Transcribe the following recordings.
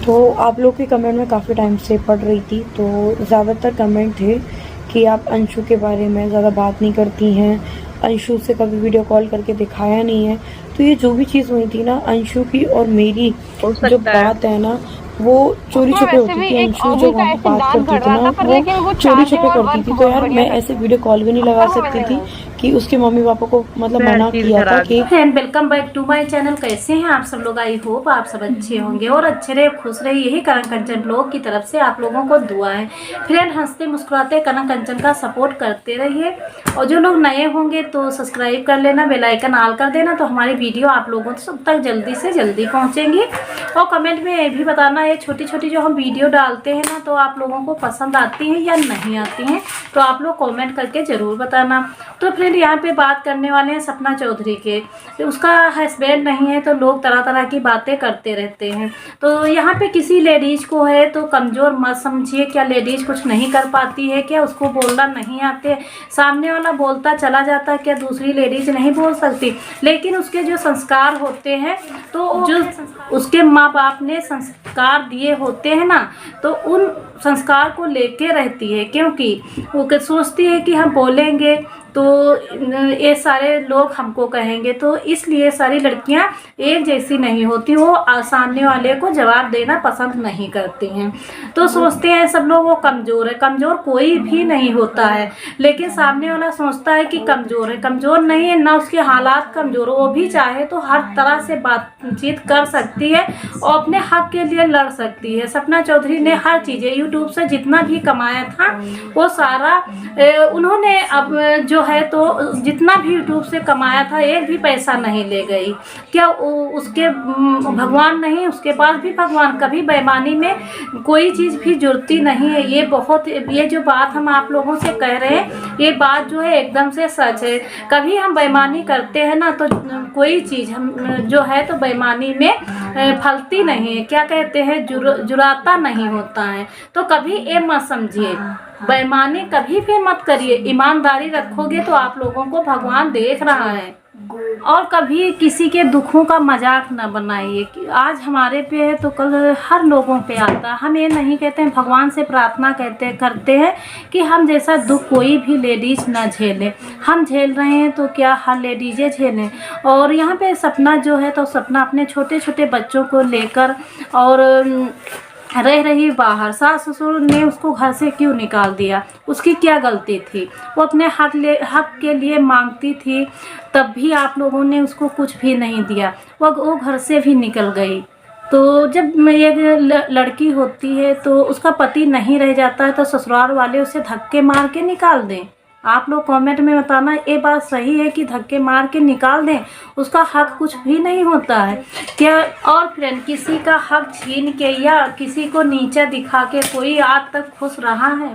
तो आप लोग के कमेंट में काफ़ी टाइम से पढ़ रही थी, तो ज़्यादातर कमेंट थे कि आप अंशु के बारे में ज़्यादा बात नहीं करती हैं, अंशु से कभी वीडियो कॉल करके दिखाया नहीं है। तो ये जो भी चीज़ हुई थी ना अंशु की और मेरी जो बात है ना वो चोरी छुपे होती थी। अंशु जब वहाँ पे बात करती थी ना वो चोरी छुपे करती थी। तो यार मैं ऐसे वीडियो कॉल भी नहीं लगा सकती थी कि उसके मम्मी पापा को मतलब मना किया था कि welcome back to my channel. कैसे हैं आप सब लोग? आई होप आप सब अच्छे होंगे और अच्छे रहे, खुश रहे। यही करण कंचन ब्लॉग की तरफ से आप लोगों को दुआ है। फ्रेंड, हंसते मुस्कुराते करण कंचन का सपोर्ट करते रहिए और जो लोग नए होंगे तो सब्सक्राइब कर लेना, बेल आइकन ऑल कर देना, तो हमारी वीडियो आप लोगों तक जल्दी से जल्दी पहुँचेंगी। और कमेंट में ये भी बताना ये छोटी छोटी जो हम वीडियो डालते हैं ना तो आप लोगों को पसंद आती हैं या नहीं आती हैं, तो आप लोग कमेंट करके ज़रूर बताना। तो फ्रेंड, यहाँ पे बात करने वाले हैं सपना चौधरी के। तो उसका हस्बैंड नहीं है तो लोग तरह तरह की बातें करते रहते हैं। तो यहाँ पे किसी लेडीज़ को है तो कमज़ोर मत समझिए। क्या लेडीज़ कुछ नहीं कर पाती है? क्या उसको बोलना नहीं आते? सामने वाला बोलता चला जाता, क्या दूसरी लेडीज़ नहीं बोल सकती? लेकिन उसके जो संस्कार होते हैं तो जो उसके माँ बाप ने संस्कार दिए होते हैं ना तो उन संस्कार को लेके रहती है, क्योंकि वो सोचती है कि हम बोलेंगे तो ये सारे लोग हमको कहेंगे। तो इसलिए सारी लड़कियां एक जैसी नहीं होती, वो सामने वाले को जवाब देना पसंद नहीं करती हैं। तो सोचते हैं सब लोग वो कमज़ोर है। कमज़ोर कोई भी नहीं होता है, लेकिन सामने वाला सोचता है कि कमज़ोर है। कमज़ोर नहीं है, ना उसके हालात कमज़ोर, वो भी चाहे तो हर तरह से बातचीत कर सकती है और अपने हक के लिए लड़ सकती है। सपना चौधरी ने हर चीज़ें यूट्यूब से जितना भी कमाया था वो सारा उन्होंने अब जो है तो जितना भी यूट्यूब से कमाया था एक भी पैसा नहीं ले गई। क्या उसके भगवान नहीं? उसके पास भी भगवान। कभी बेईमानी में कोई चीज़ भी जुड़ती नहीं है। ये जो बात हम आप लोगों से कह रहे हैं ये बात जो है एकदम से सच है। कभी हम बेईमानी करते हैं ना तो कोई चीज़ हम जो है तो बेईमानी में फलती नहीं है। क्या कहते हैं, जुराता नहीं होता है। तो कभी ये मत समझिए, बेईमानी कभी भी मत करिए। ईमानदारी रखोगे तो आप लोगों को भगवान देख रहा है। और कभी किसी के दुखों का मजाक न बनाइए कि आज हमारे पे है तो कल हर लोगों पे आता। हम ये नहीं कहते हैं, भगवान से प्रार्थना करते हैं कि हम जैसा दुख कोई भी लेडीज़ ना झेले। हम झेल रहे हैं तो क्या हर लेडीज़ें झेलें? और यहाँ पे सपना जो है तो सपना अपने छोटे छोटे बच्चों को लेकर और रह रही बाहर। सास ससुर ने उसको घर से क्यों निकाल दिया? उसकी क्या गलती थी? वो अपने हक के लिए मांगती थी, तब भी आप लोगों ने उसको कुछ भी नहीं दिया। वो घर से भी निकल गई। तो जब एक लड़की होती है तो उसका पति नहीं रह जाता है तो ससुराल वाले उसे धक्के मार के निकाल दें। आप लोग कमेंट में बताना ये बात सही है कि धक्के मार के निकाल दें? उसका हक कुछ भी नहीं होता है क्या? और फ्रेंड, किसी का हक छीन के या किसी को नीचा दिखा के कोई आज तक खुश रहा है?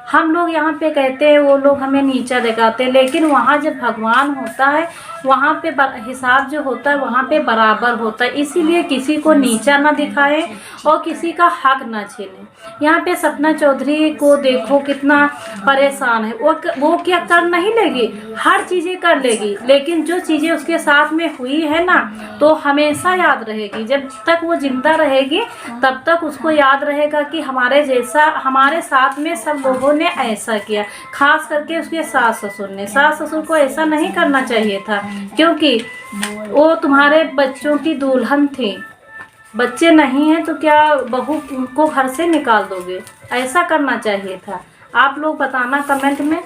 हम लोग यहाँ पे कहते हैं वो लोग हमें नीचा दिखाते हैं, लेकिन वहाँ जब भगवान होता है वहाँ पे हिसाब जो होता है वहाँ पे बराबर होता है। इसीलिए किसी को नीचा ना दिखाएं और किसी का हक ना छीनें। यहाँ पे सपना चौधरी को देखो कितना परेशान है। वो क्या कर नहीं लेगी? हर चीज़ें कर लेगी, लेकिन जो चीज़ें उसके साथ में हुई है ना तो हमेशा याद रहेगी। जब तक वो जिंदा रहेगी तब तक उसको याद रहेगा कि हमारे साथ में सब लोगों ने ऐसा किया। खास करके उसके सास ससुर को ऐसा नहीं करना चाहिए था, क्योंकि वो तुम्हारे बच्चों की दुल्हन थी। बच्चे नहीं हैं तो क्या बहू को घर से निकाल दोगे? ऐसा करना चाहिए था। आप लोग बताना कमेंट में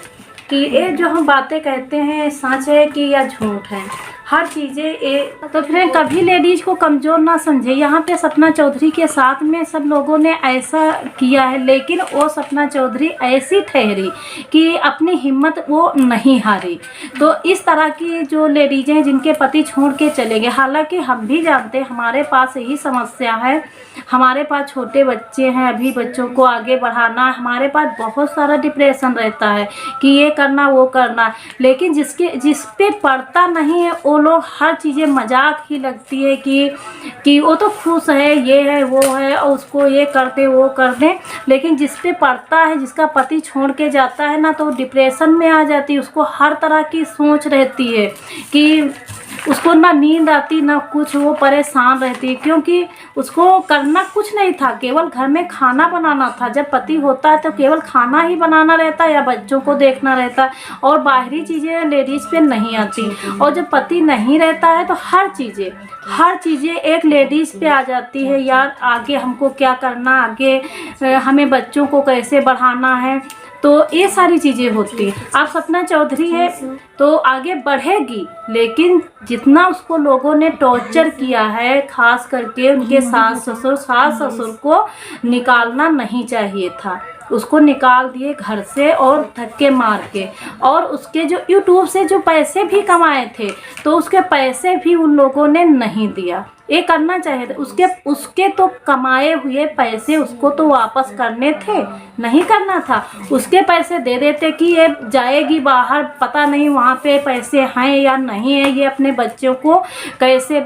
कि ये जो हम बातें कहते हैं सच है कि या झूठ है। हर चीज़ें ये तो फिर कभी लेडीज़ को कमज़ोर ना समझे। यहाँ पे सपना चौधरी के साथ में सब लोगों ने ऐसा किया है, लेकिन वो सपना चौधरी ऐसी ठहरी कि अपनी हिम्मत वो नहीं हारी। तो इस तरह की जो लेडीज़ हैं जिनके पति छोड़ के चले गए, हालांकि हम भी जानते हैं हमारे पास यही समस्या है। हमारे पास छोटे बच्चे हैं, अभी बच्चों को आगे बढ़ाना, हमारे पास बहुत सारा डिप्रेशन रहता है कि ये करना वो करना, लेकिन जिस पे पड़ता नहीं है वो लोग हर चीज़ें मजाक ही लगती है कि वो तो खुश है, ये है वो है और उसको ये करते वो कर दें। लेकिन जिस पे पड़ता है, जिसका पति छोड़ के जाता है ना तो डिप्रेशन में आ जाती है। उसको हर तरह की सोच रहती है कि उसको ना नींद आती ना कुछ, वो परेशान रहती, क्योंकि उसको करना कुछ नहीं था, केवल घर में खाना बनाना था। जब पति होता है तो केवल खाना ही बनाना रहता है या बच्चों को देखना रहता है, और बाहरी चीज़ें लेडीज़ पे नहीं आती। और जब पति नहीं रहता है तो हर चीज़ें एक लेडीज़ पे आ जाती है। यार आगे हमको क्या करना, आगे हमें बच्चों को कैसे बढ़ाना है, तो ये सारी चीज़ें होती हैं। अब सपना चौधरी है तो आगे बढ़ेगी, लेकिन जितना उसको लोगों ने टॉर्चर किया है, खास करके उनके सास ससुर को निकालना नहीं चाहिए था। उसको निकाल दिए घर से और धक्के मार के, और उसके जो यूट्यूब से जो पैसे भी कमाए थे तो उसके पैसे भी उन लोगों ने नहीं दिया। ये करना चाहिए था, उसके तो कमाए हुए पैसे उसको तो वापस करने थे, नहीं करना था। उसके पैसे दे देते कि ये जाएगी बाहर, पता नहीं वहाँ पे पैसे हैं या नहीं है, ये अपने बच्चों को कैसे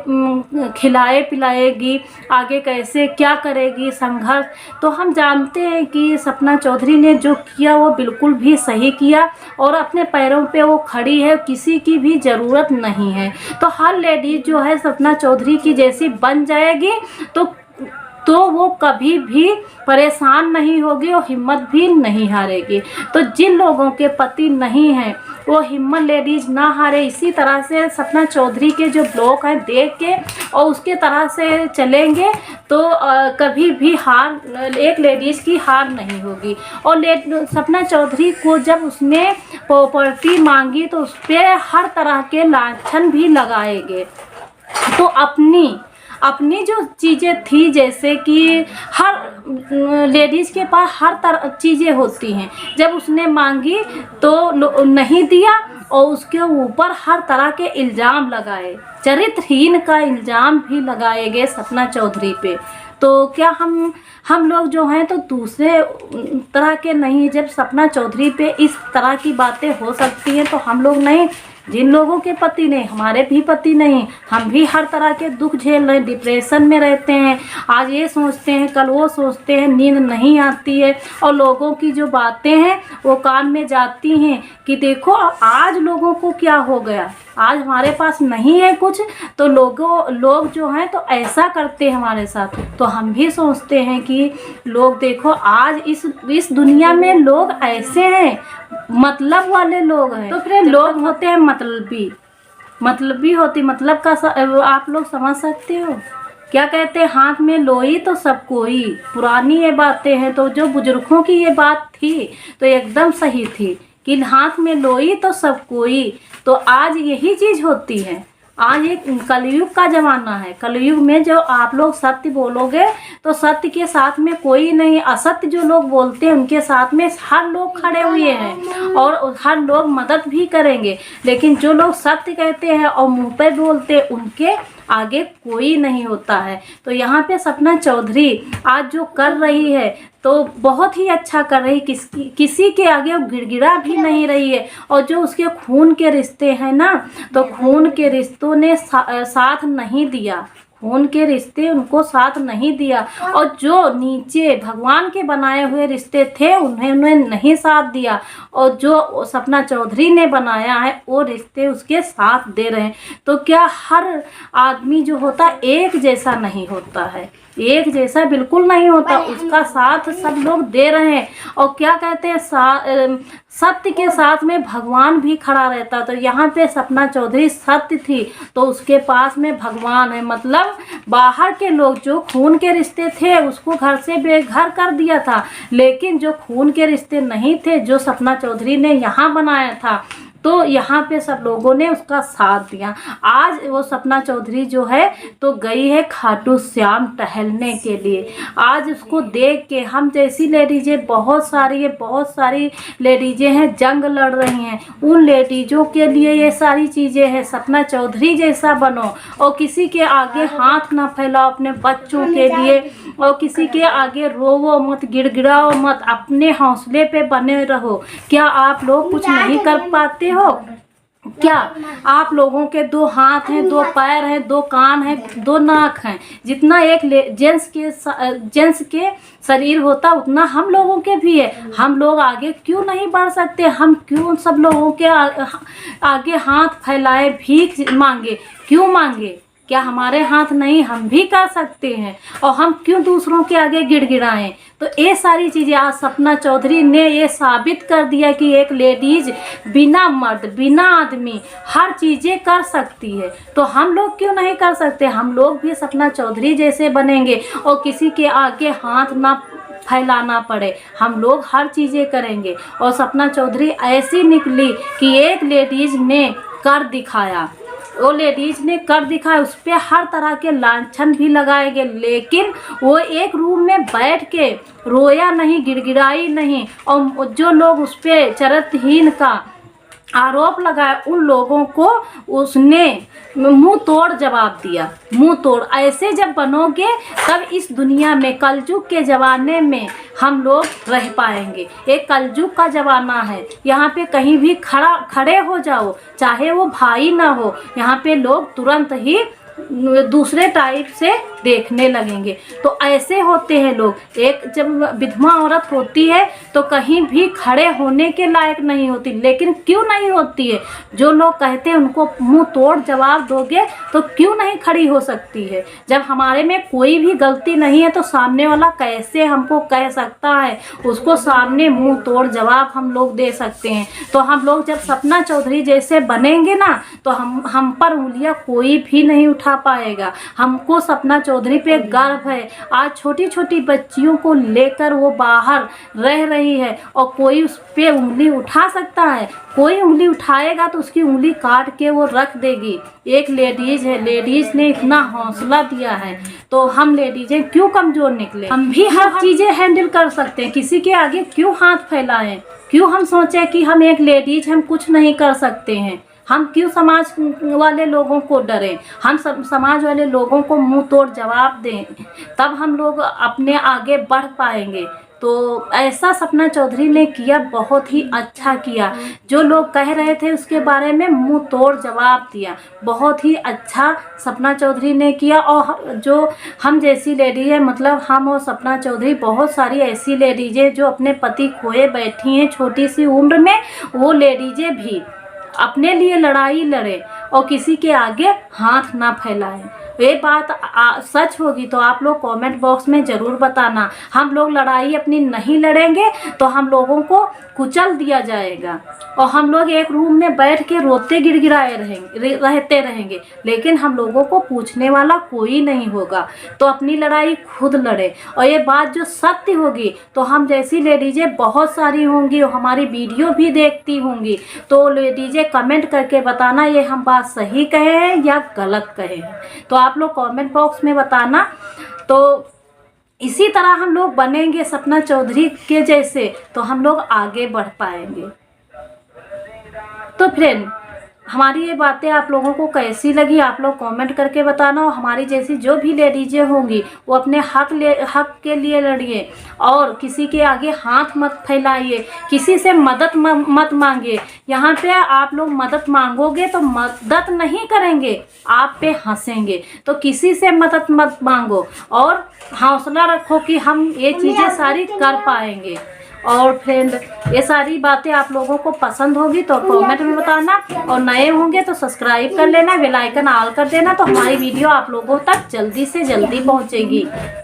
खिलाए पिलाएगी, आगे कैसे क्या करेगी संघर्ष। तो हम जानते हैं कि सपना चौधरी ने जो किया वो बिल्कुल भी सही किया, और अपने पैरों पे वो खड़ी है, किसी की भी ज़रूरत नहीं है। तो हर लेडीज जो है सपना चौधरी की जैसी बन जाएगी तो वो कभी भी परेशान नहीं होगी और हिम्मत भी नहीं हारेगी। तो जिन लोगों के पति नहीं हैं वो हिम्मत लेडीज ना हारे। इसी तरह से सपना चौधरी के जो ब्लॉग हैं देख के और उसके तरह से चलेंगे तो कभी भी एक लेडीज की हार नहीं होगी। और सपना चौधरी को जब उसने प्रॉपर्टी मांगी तो उस पर हर तरह के लांछन भी लगाएंगे। तो अपनी जो चीज़ें थी, जैसे कि हर लेडीज़ के पास हर तरह चीज़ें होती हैं, जब उसने मांगी तो नहीं दिया और उसके ऊपर हर तरह के इल्ज़ाम लगाए, चरित्रहीन का इल्ज़ाम भी लगाए गए सपना चौधरी पे। तो क्या हम लोग जो हैं तो दूसरे तरह के नहीं, जब सपना चौधरी पे इस तरह की बातें हो सकती हैं तो हम लोग नहीं, जिन लोगों के पति नहीं, हमारे भी पति नहीं, हम भी हर तरह के दुख झेल रहे हैं, डिप्रेशन में रहते हैं, आज ये सोचते हैं कल वो सोचते हैं, नींद नहीं आती है, और लोगों की जो बातें हैं वो कान में जाती हैं कि देखो आज लोगों को क्या हो गया, आज हमारे पास नहीं है कुछ तो लोग जो हैं तो ऐसा करते हैं हमारे साथ। तो हम भी सोचते हैं कि लोग देखो आज इस दुनिया में लोग ऐसे हैं, मतलब वाले लोग हैं। तो फिर लोग होते हैं मतलबी होती, मतलब का आप लोग समझ सकते हो। क्या कहते हैं, हाथ में लोई तो सब कोई, पुरानी ये बातें हैं। तो जो बुजुर्गों की ये बात थी तो एकदम सही थी कि हाथ में लोई तो सब कोई। तो आज यही चीज़ होती है, आज एक कलयुग का ज़माना है। कलयुग में जो आप लोग सत्य बोलोगे तो सत्य के साथ में कोई नहीं, असत्य जो लोग बोलते हैं उनके साथ में हर लोग खड़े हुए हैं और हर लोग मदद भी करेंगे। लेकिन जो लोग सत्य कहते हैं और मुंह पे बोलते हैं उनके आगे कोई नहीं होता है। तो यहाँ पे सपना चौधरी आज जो कर रही है तो बहुत ही अच्छा कर रही, किसी के आगे गिड़गिड़ा भी नहीं रही है। और जो उसके खून के रिश्ते हैं ना, तो खून के रिश्तों ने साथ नहीं दिया, खून के रिश्ते उनको साथ नहीं दिया। और जो नीचे भगवान के बनाए हुए रिश्ते थे उन्हें नहीं साथ दिया, और जो सपना चौधरी ने बनाया है वो रिश्ते उसके साथ दे रहे हैं। तो क्या हर आदमी जो होता एक जैसा नहीं होता है, एक जैसा बिल्कुल नहीं होता, उसका साथ सब लोग दे रहे हैं। और क्या कहते हैं, सत्य के साथ में भगवान भी खड़ा रहता। तो यहाँ पे सपना चौधरी सत्य थी तो उसके पास में भगवान है। मतलब बाहर के लोग जो खून के रिश्ते थे उसको घर से बेघर कर दिया था, लेकिन जो खून के रिश्ते नहीं थे जो सपना चौधरी ने यहाँ बनाया था तो यहाँ पे सब लोगों ने उसका साथ दिया। आज वो सपना चौधरी जो है तो गई है खाटू श्याम टहलने के लिए। आज उसको देख के हम जैसी लेडीजें बहुत सारी लेडीजें हैं जंग लड़ रही हैं। उन लेडीजों के लिए ये सारी चीज़ें हैं, सपना चौधरी जैसा बनो और किसी के आगे हाथ ना फैलाओ अपने बच्चों के लिए, और किसी के आगे रोवो मत, गिड़गिड़ाओ मत, अपने हौसले पे बने रहो। क्या आप लोग कुछ नहीं कर पाते हो? क्या आप लोगों के 2 हाथ हैं, 2 पैर हैं, 2 कान हैं, 2 नाक हैं, जितना एक जेंट्स के शरीर होता उतना हम लोगों के भी है। हम लोग आगे क्यों नहीं बढ़ सकते? हम क्यों सब लोगों के आगे हाथ फैलाए, भीख मांगे? क्यों मांगे? क्या हमारे हाथ नहीं? हम भी कर सकते हैं। और हम क्यों दूसरों के आगे गिड़गिड़ाएं? तो ये सारी चीज़ें आज सपना चौधरी ने ये साबित कर दिया कि एक लेडीज बिना मर्द, बिना आदमी हर चीज़ें कर सकती है। तो हम लोग क्यों नहीं कर सकते? हम लोग भी सपना चौधरी जैसे बनेंगे और किसी के आगे हाथ ना फैलाना पड़े। हम लोग हर चीज़ें करेंगे। और सपना चौधरी ऐसी निकली कि एक लेडीज ने कर दिखाया। वो लेडीज ने कर दिखाया, उस पर हर तरह के लांछन भी लगाए गए, लेकिन वो एक रूम में बैठ के रोया नहीं, गिड़गिड़ाई नहीं। और जो लोग उस पर चरित्रहीन का आरोप लगाया, उन लोगों को उसने मुंह तोड़ जवाब दिया। मुंह तोड़। ऐसे जब बनोगे तब इस दुनिया में, कलयुग के ज़माने में हम लोग रह पाएंगे। एक कलयुग का ज़माना है, यहाँ पे कहीं भी खड़े हो जाओ, चाहे वो भाई ना हो, यहाँ पे लोग तुरंत ही दूसरे टाइप से देखने लगेंगे। तो ऐसे होते हैं लोग। एक जब विधवा औरत होती है तो कहीं भी खड़े होने के लायक नहीं होती। लेकिन क्यों नहीं होती है? जो लोग कहते हैं उनको मुंह तोड़ जवाब दोगे तो क्यों नहीं खड़ी हो सकती है? जब हमारे में कोई भी गलती नहीं है तो सामने वाला कैसे हमको कह सकता है? उसको सामने मुंह तोड़ जवाब हम लोग दे सकते हैं। तो हम लोग जब सपना चौधरी जैसे बनेंगे ना, तो हम पर उंगलियां कोई भी नहीं उठा पाएगा। हमको सपना चौधरी पे गर्व है। आज छोटी छोटी बच्चियों को लेकर वो बाहर रह रही है और कोई उस पे उंगली उठा सकता है? कोई उंगली उठाएगा तो उसकी उंगली काट के वो रख देगी। एक लेडीज है, लेडीज ने इतना हौसला दिया है, तो हम लेडीजें क्यों कमजोर निकले? हम भी हर चीजें हैंडल कर सकते हैं। किसी के आगे क्यों हाथ फैलाएं? क्यों हम सोचें कि हम एक लेडीज हम कुछ नहीं कर सकते हैं? हम क्यों समाज वाले लोगों को डरें? हम समाज वाले लोगों को मुंह तोड़ जवाब दें, तब हम लोग अपने आगे बढ़ पाएंगे। तो ऐसा सपना चौधरी ने किया, बहुत ही अच्छा किया। जो लोग कह रहे थे उसके बारे में मुंह तोड़ जवाब दिया, बहुत ही अच्छा सपना चौधरी ने किया। और जो हम जैसी लेडी है, मतलब हम और सपना चौधरी, बहुत सारी ऐसी लेडीजें जो अपने पति खोए बैठी हैं छोटी सी उम्र में, वो लेडीजें भी अपने लिए लड़ाई लड़े और किसी के आगे हाथ ना फैलाएं। ये बात सच होगी तो आप लोग कमेंट बॉक्स में ज़रूर बताना। हम लोग लड़ाई अपनी नहीं लड़ेंगे तो हम लोगों को कुचल दिया जाएगा और हम लोग एक रूम में बैठ के रोते गिड़गिड़ाए रहते रहेंगे, लेकिन हम लोगों को पूछने वाला कोई नहीं होगा। तो अपनी लड़ाई खुद लड़े। और ये बात जो सत्य होगी तो हम जैसी लेडीजें बहुत सारी होंगी और हमारी वीडियो भी देखती होंगी, तो लेडीजें कमेंट करके बताना ये हम बात सही कहे हैं या गलत कहे हैं। तो आप लोग कमेंट बॉक्स में बताना। तो इसी तरह हम लोग बनेंगे सपना चौधरी के जैसे, तो हम लोग आगे बढ़ पाएंगे। तो फ्रेंड, हमारी ये बातें आप लोगों को कैसी लगी आप लोग कमेंट करके बताना। और हमारी जैसी जो भी लेडीजें होंगी वो अपने हक के लिए लड़िए और किसी के आगे हाथ मत फैलाइए, किसी से मदद मत मांगिए। यहाँ पे आप लोग मदद मांगोगे तो मदद नहीं करेंगे, आप पे हंसेंगे। तो किसी से मदद मत मांगो और हौसला रखो कि हम ये चीज़ें सारी कर पाएंगे। और फ्रेंड, ये सारी बातें आप लोगों को पसंद होगी तो कमेंट में बताना, और नए होंगे तो सब्सक्राइब कर लेना, बेल आइकन ऑल कर देना, तो हमारी वीडियो आप लोगों तक जल्दी से जल्दी पहुंचेगी।